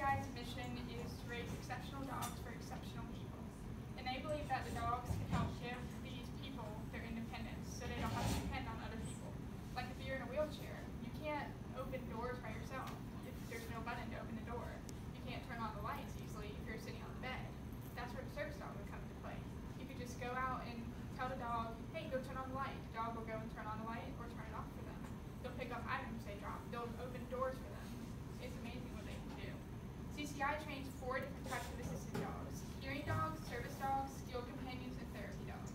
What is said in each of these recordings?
CCI's mission is to raise exceptional dogs for exceptional people. And they believe that the dogs can help give these people their independence so they don't have to depend on other people. Like if you're in a wheelchair, you can't open doors by yourself if there's no button to open the door. You can't turn on the lights easily if you're sitting on the bed. That's where the service dog would come into play. You could just go out and tell the dog, hey, go turn on the light. The dog will go and turn on the light or turn it off for them. They'll pick up items they drop. They'll open doors for them. It's amazing what they can do. CCI trains 4 different types of assistant dogs: hearing dogs, service dogs, skill companions, and therapy dogs.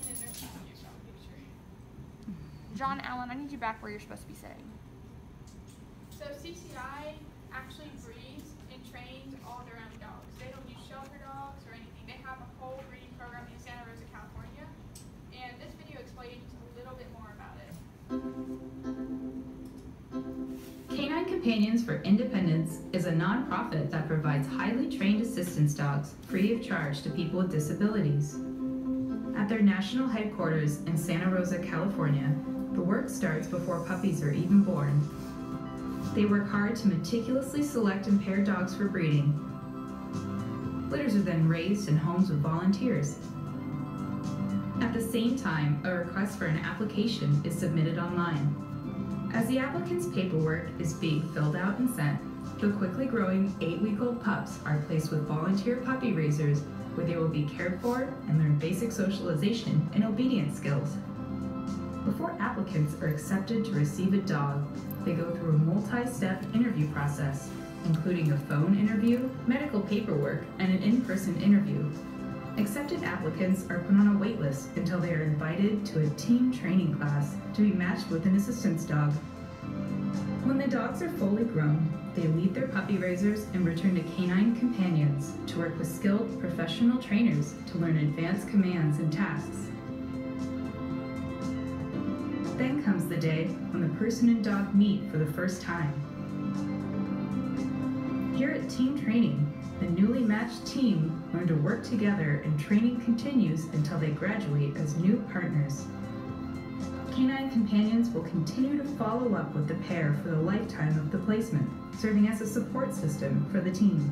And then there's a picture. John Allen, I need you back where you're supposed to be sitting. So CCI actually breeds and trains all their own dogs. They don't use shelter dogs or anything. They have a whole breeding program in Santa Rosa, California. And this video explains a little bit more about it. Canine Companions for Independence is a nonprofit that provides highly trained assistance dogs free of charge to people with disabilities. At their national headquarters in Santa Rosa, California, the work starts before puppies are even born. They work hard to meticulously select and pair dogs for breeding. Litters are then raised in homes with volunteers. At the same time, a request for an application is submitted online. As the applicant's paperwork is being filled out and sent, the quickly growing 8-week-old pups are placed with volunteer puppy raisers where they will be cared for and learn basic socialization and obedience skills. Before applicants are accepted to receive a dog, they go through a multi-step interview process, including a phone interview, medical paperwork, and an in-person interview. Accepted applicants are put on a wait list until they are invited to a team training class to be matched with an assistance dog. When the dogs are fully grown, they leave their puppy raisers and return to Canine Companions to work with skilled professional trainers to learn advanced commands and tasks. Then comes the day when the person and dog meet for the first time. Here at Team Training, the newly matched team learn to work together and training continues until they graduate as new partners. Canine Companions will continue to follow up with the pair for the lifetime of the placement, serving as a support system for the team.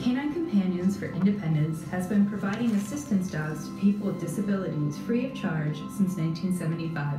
Canine Companions for Independence has been providing assistance dogs to people with disabilities free of charge since 1975.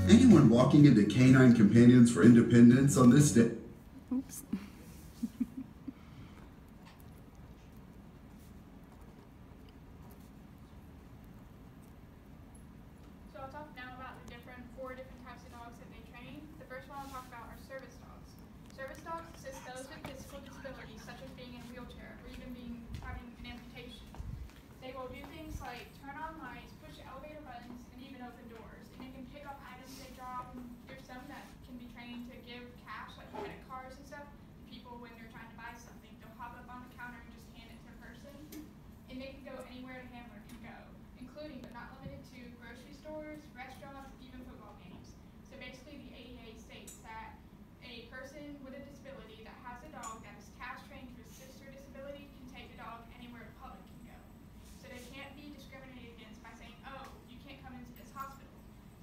Anyone walking into Canine Companions for Independence on this day? Oops. So I'll talk now about the 4 different types of dogs that they train. The first one I'll talk about are service dogs. Service dogs assist those with physical disabilities, such as being in a wheelchair or even having an amputation. They will do things like turn on lights, push elevator buttons, and even open doors. And they can pick up items they drop. There's some that can be trained to give cash, like credit cards and stuff, to people when they're trying to buy something. They'll hop up on the counter and just hand it to a person. And they can go anywhere the handler can go, including but not limited to grocery stores, restaurants, even football games. So basically the ADA states that a person with a disability that has a dog that is cash trained to assist their disability can take the dog anywhere the public can go. So they can't be discriminated against by saying, oh, you can't come into this hospital.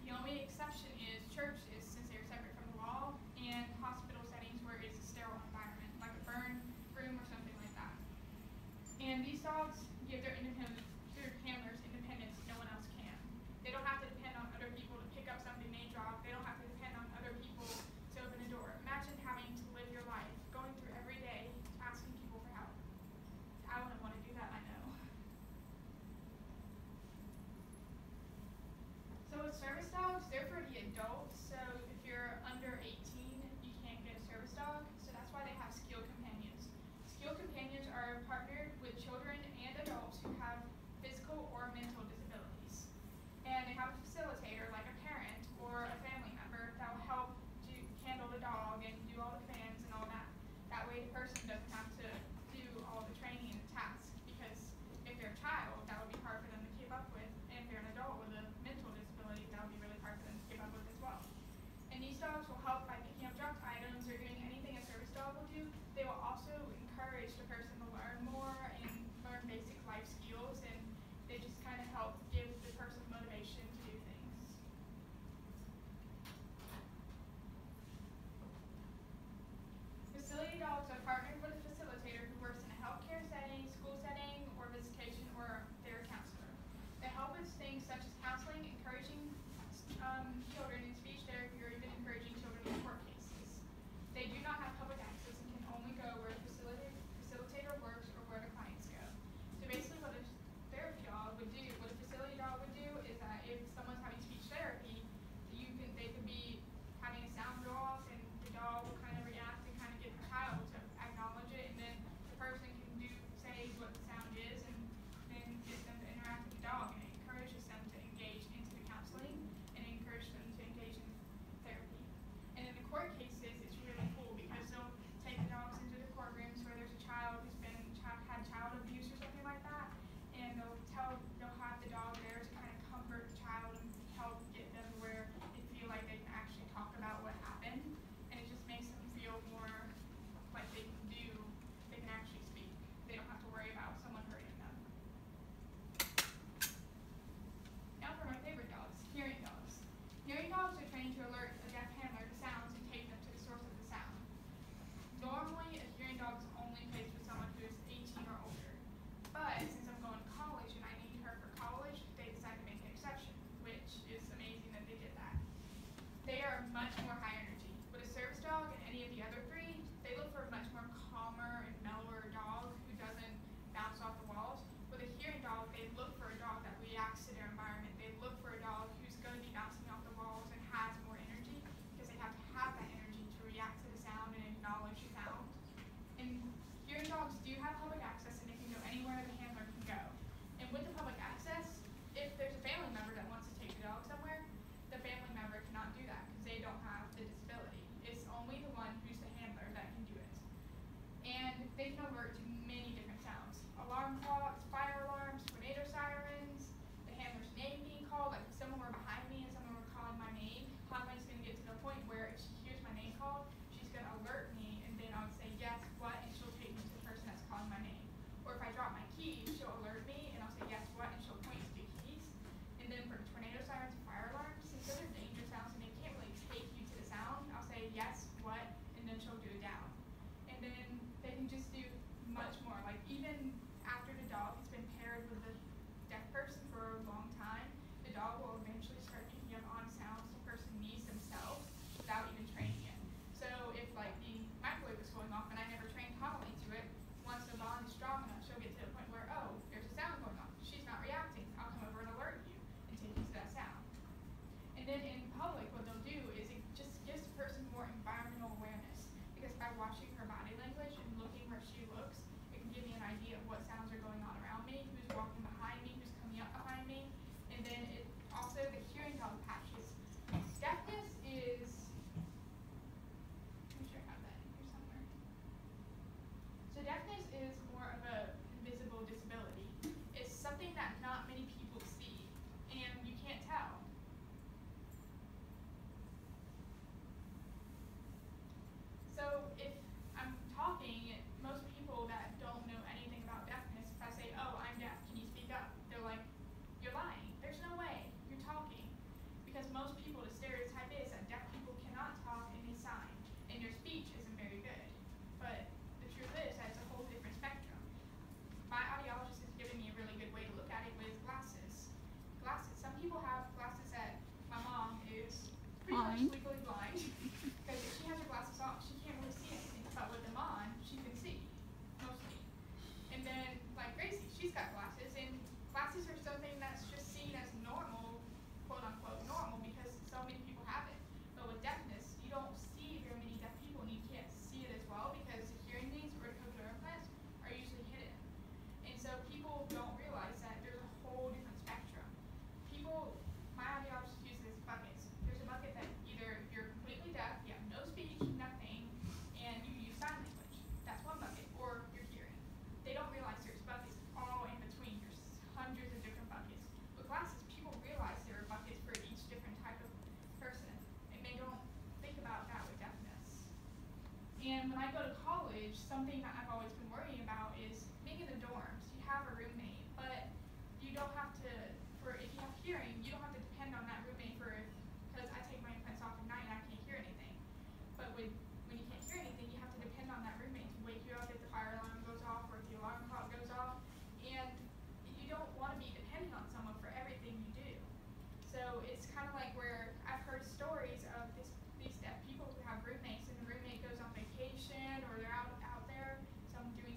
The only exception is churches, since they're separate from the law, and hospital settings where it's a sterile environment, like a burn room or something like that. And these dogs give their handlers independence no one else can. They don't have to depend on other people to pick up something they drop. They don't have to depend on other people to open a door. Imagine having to live your life, going through every day, asking people for help. I wouldn't want to do that, I know. So with service dogs, they're for the adults. So if you're under 18, you can't get a service dog. So that's why they have skill companions. Skill companions are partnered with children and adults who have And when I go to college, something that I've always been worrying about is being in the dorms. You have a roommate, but you don't have to, if you have hearing, you don't have to depend on that roommate because I take my implants off at night and I can't hear anything. But when you can't hear anything, you have to depend on that roommate to wake you up if the fire alarm goes off or if the alarm clock goes off. And you don't want to be dependent on someone for everything you do. So it's kind of like where I've heard stories of these deaf people who have roommates, and the roommate goes on vacation or they're out there, some doing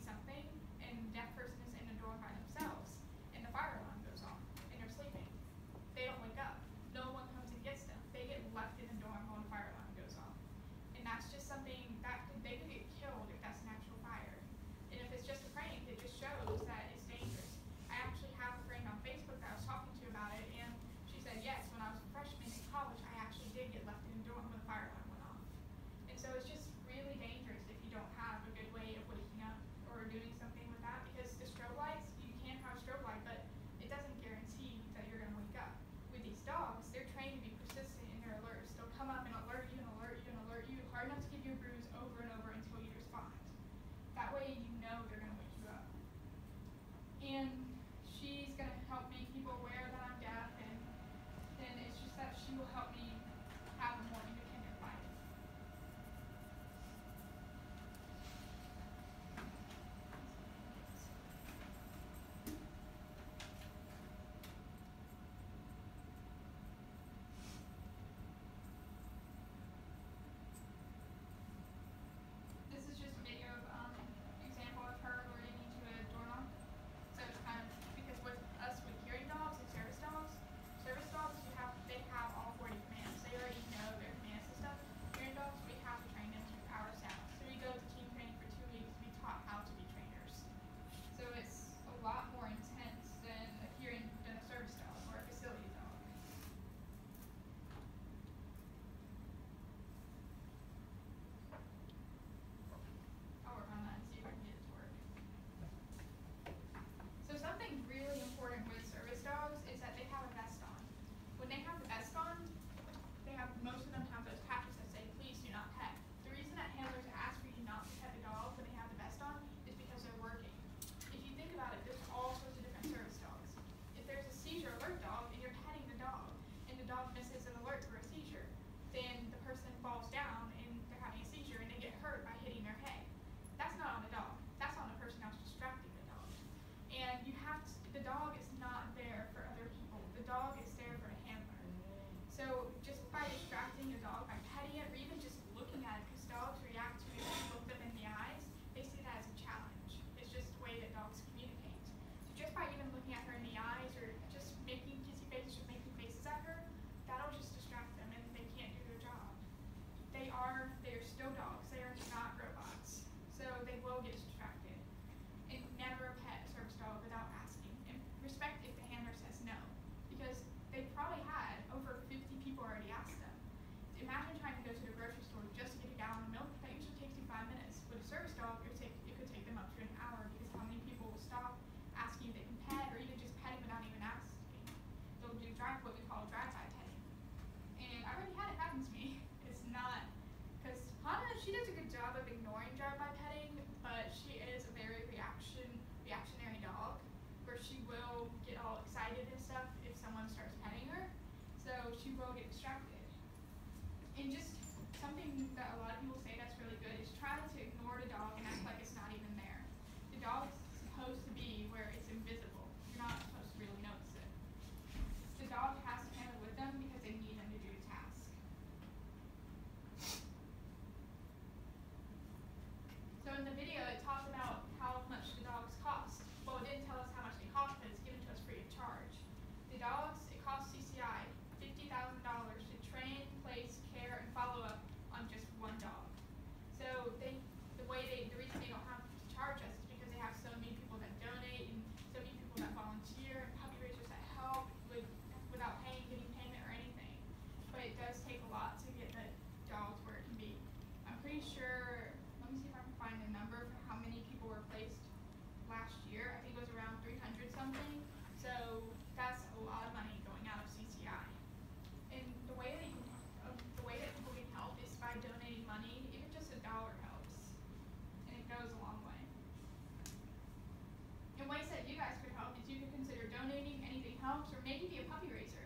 donating anything helps, or maybe be a puppy raiser.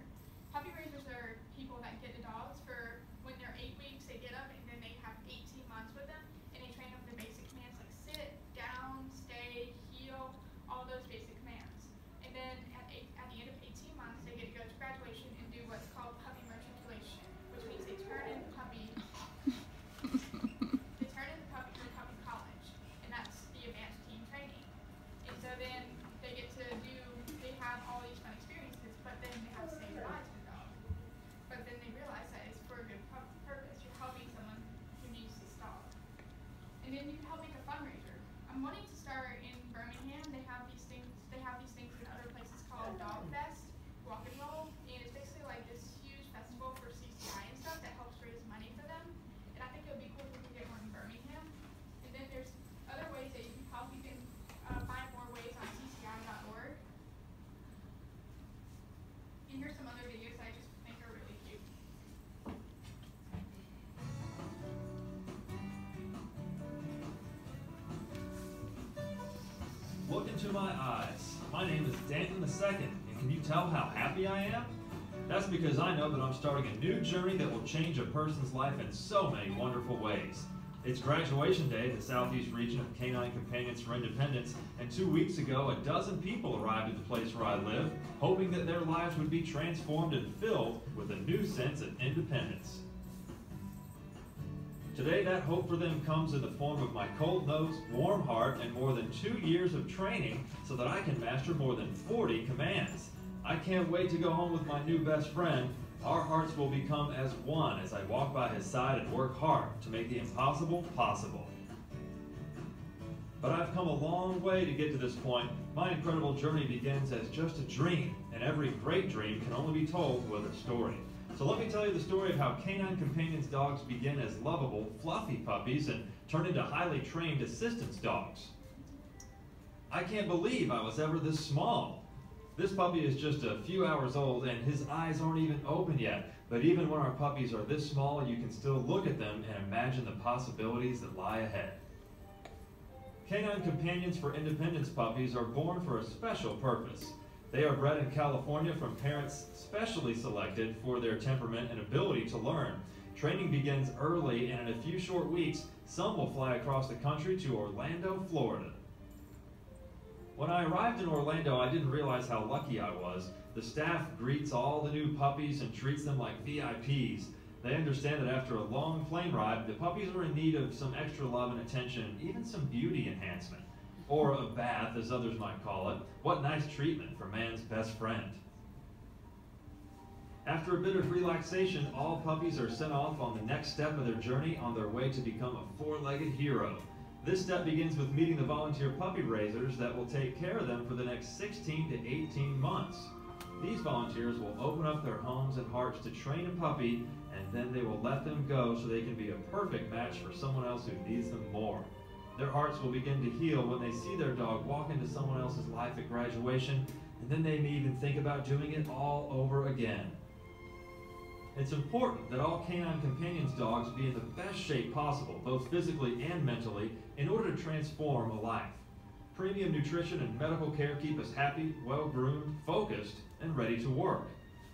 Puppy raisers are people that get the dogs for when they're 8 weeks, they get them, and then they have 18 months with them, and they train them the basic commands like sit, down, stay, heel, all those basic commands. And then at the end of 18 months, they get to go to graduation and do what's called puppy matriculation, which means they turn in the puppy. They turn in the puppy to puppy college, and that's the advanced team training. And so then they get to do, they have all these fun experiences, but then they have to say goodbye to the dog. But then they realize that it's for a good purpose. You're helping someone who needs this dog. And then you can help make a fundraiser. I'm wanting to start in Birmingham. They have these things in other places called Dog Fest, Walk and Roll, and it's basically like this huge festival for CCI and stuff that helps raise money for them. And I think it would be cool if we could get one in Birmingham. And then there's other ways that you can help. You can find more ways on cci.org. And here's some other videos that I just think are really cute. Look into my eyes. My name is Danton II, and can you tell how happy I am? That's because I know that I'm starting a new journey that will change a person's life in so many wonderful ways. It's graduation day at the Southeast region of Canine Companions for Independence, and 2 weeks ago, 12 people arrived at the place where I live, hoping that their lives would be transformed and filled with a new sense of independence. Today, that hope for them comes in the form of my cold nose, warm heart, and more than 2 years of training so that I can master more than 40 commands. I can't wait to go home with my new best friend. Our hearts will become as one as I walk by his side and work hard to make the impossible possible. But I've come a long way to get to this point. My incredible journey begins as just a dream, and every great dream can only be told with a story. So let me tell you the story of how Canine Companions dogs begin as lovable, fluffy puppies and turn into highly trained assistance dogs. I can't believe I was ever this small. This puppy is just a few hours old and his eyes aren't even open yet. But even when our puppies are this small, you can still look at them and imagine the possibilities that lie ahead. Canine Companions for Independence puppies are born for a special purpose. They are bred in California from parents specially selected for their temperament and ability to learn. Training begins early, and in a few short weeks, some will fly across the country to Orlando, Florida. When I arrived in Orlando, I didn't realize how lucky I was. The staff greets all the new puppies and treats them like VIPs. They understand that after a long plane ride, the puppies are in need of some extra love and attention, even some beauty enhancement. Or a bath, as others might call it. What nice treatment for man's best friend. After a bit of relaxation, all puppies are sent off on the next step of their journey on their way to become a four-legged hero. This step begins with meeting the volunteer puppy raisers that will take care of them for the next 16 to 18 months. These volunteers will open up their homes and hearts to train a puppy, and then they will let them go so they can be a perfect match for someone else who needs them more. Their hearts will begin to heal when they see their dog walk into someone else's life at graduation, and then they may even think about doing it all over again. It's important that all Canine Companions dogs be in the best shape possible, both physically and mentally, in order to transform a life. Premium nutrition and medical care keep us happy, well-groomed, focused, and ready to work.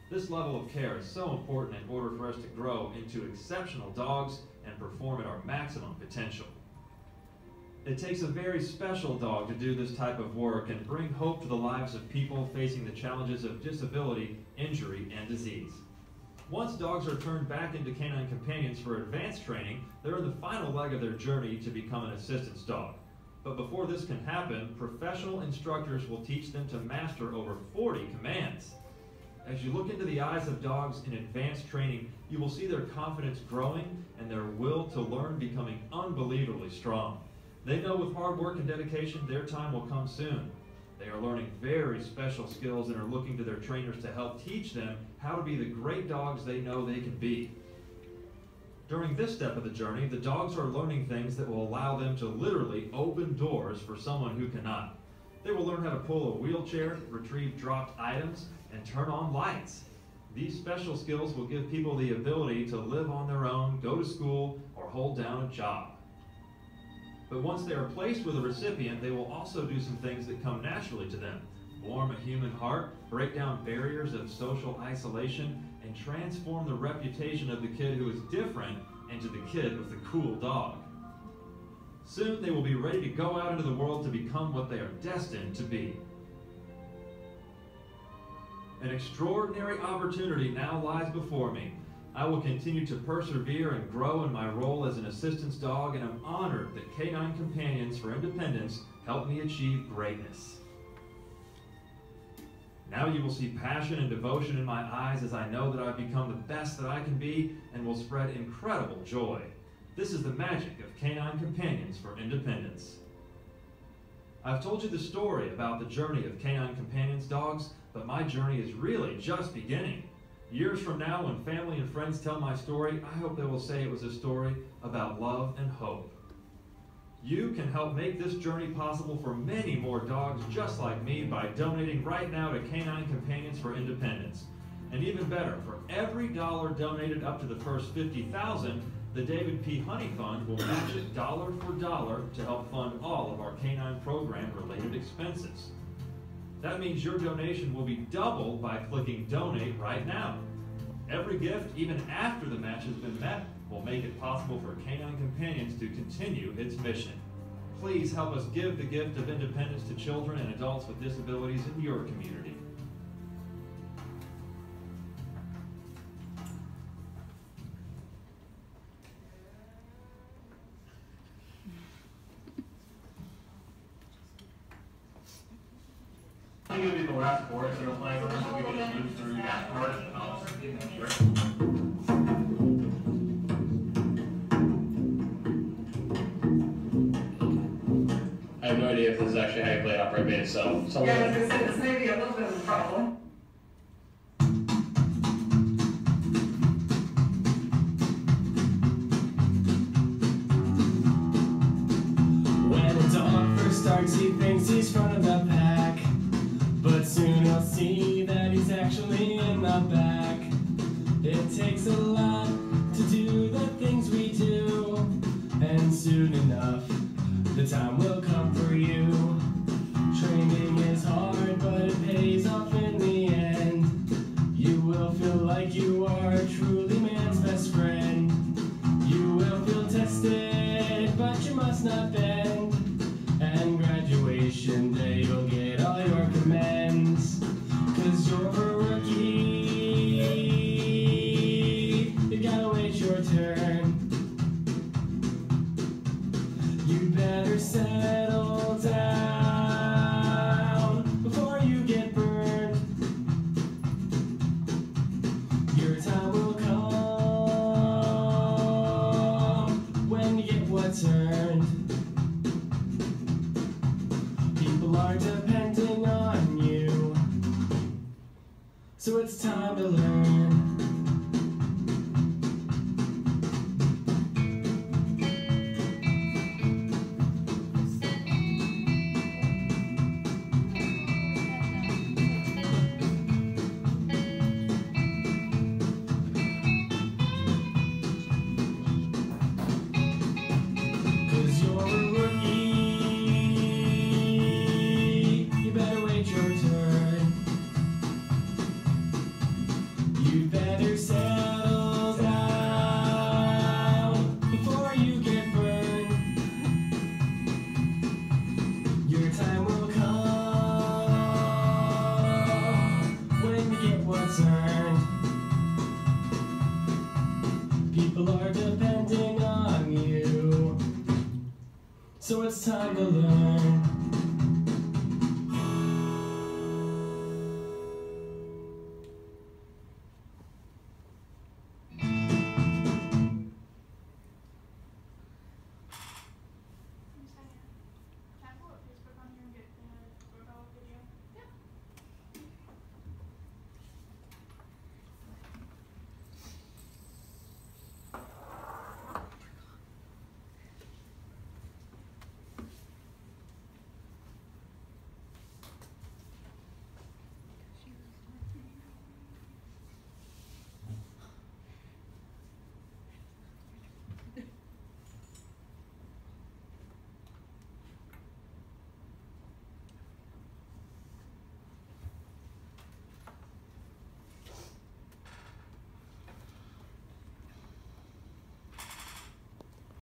This level of care is so important in order for us to grow into exceptional dogs and perform at our maximum potential. It takes a very special dog to do this type of work and bring hope to the lives of people facing the challenges of disability, injury, and disease. Once dogs are turned back into Canine Companions for advanced training, they're in the final leg of their journey to become an assistance dog. But before this can happen, professional instructors will teach them to master over 40 commands. As you look into the eyes of dogs in advanced training, you will see their confidence growing and their will to learn becoming unbelievably strong. They know with hard work and dedication, their time will come soon. They are learning very special skills and are looking to their trainers to help teach them how to be the great dogs they know they can be. During this step of the journey, the dogs are learning things that will allow them to literally open doors for someone who cannot. They will learn how to pull a wheelchair, retrieve dropped items, and turn on lights. These special skills will give people the ability to live on their own, go to school, or hold down a job. But once they are placed with a recipient, they will also do some things that come naturally to them. warm a human heart, break down barriers of social isolation, and transform the reputation of the kid who is different into the kid with the cool dog. Soon they will be ready to go out into the world to become what they are destined to be. An extraordinary opportunity now lies before me. I will continue to persevere and grow in my role as an assistance dog, and I'm honored that Canine Companions for Independence helped me achieve greatness. Now you will see passion and devotion in my eyes as I know that I've become the best that I can be and will spread incredible joy. This is the magic of Canine Companions for Independence. I've told you the story about the journey of Canine Companions dogs, but my journey is really just beginning. Years from now, when family and friends tell my story, I hope they will say it was a story about love and hope. You can help make this journey possible for many more dogs just like me by donating right now to Canine Companions for Independence. And even better, for every dollar donated up to the first $50,000, the David P. Honey Fund will match it dollar for dollar to help fund all of our canine program-related expenses. That means your donation will be doubled by clicking Donate right now. Every gift, even after the match has been met, will make it possible for Canine Companions to continue its mission. Please help us give the gift of independence to children and adults with disabilities in your community. I think it'll be the last chorus that we're playing over, so we can just move through that part. I have no idea if this is actually how you play upright bass, so yeah, this may be a little bit of a problem. When a dog first starts, he thinks he's front of the pack, but soon he'll see that he's actually in the back. It takes a lot to do the things we do, and soon enough the time will come for you. Training is hard, but it pays off in the end. You will feel like you are truly man's best friend. You will feel tested, but you must not bend. And graduation day you'll get all your commends. 'Cause you're a rookie, you gotta wait your turn. You better settle down before you get burned. Your time will come when you get what's earned. People are depending on you, so it's time to learn. People are depending on you, so it's time to learn.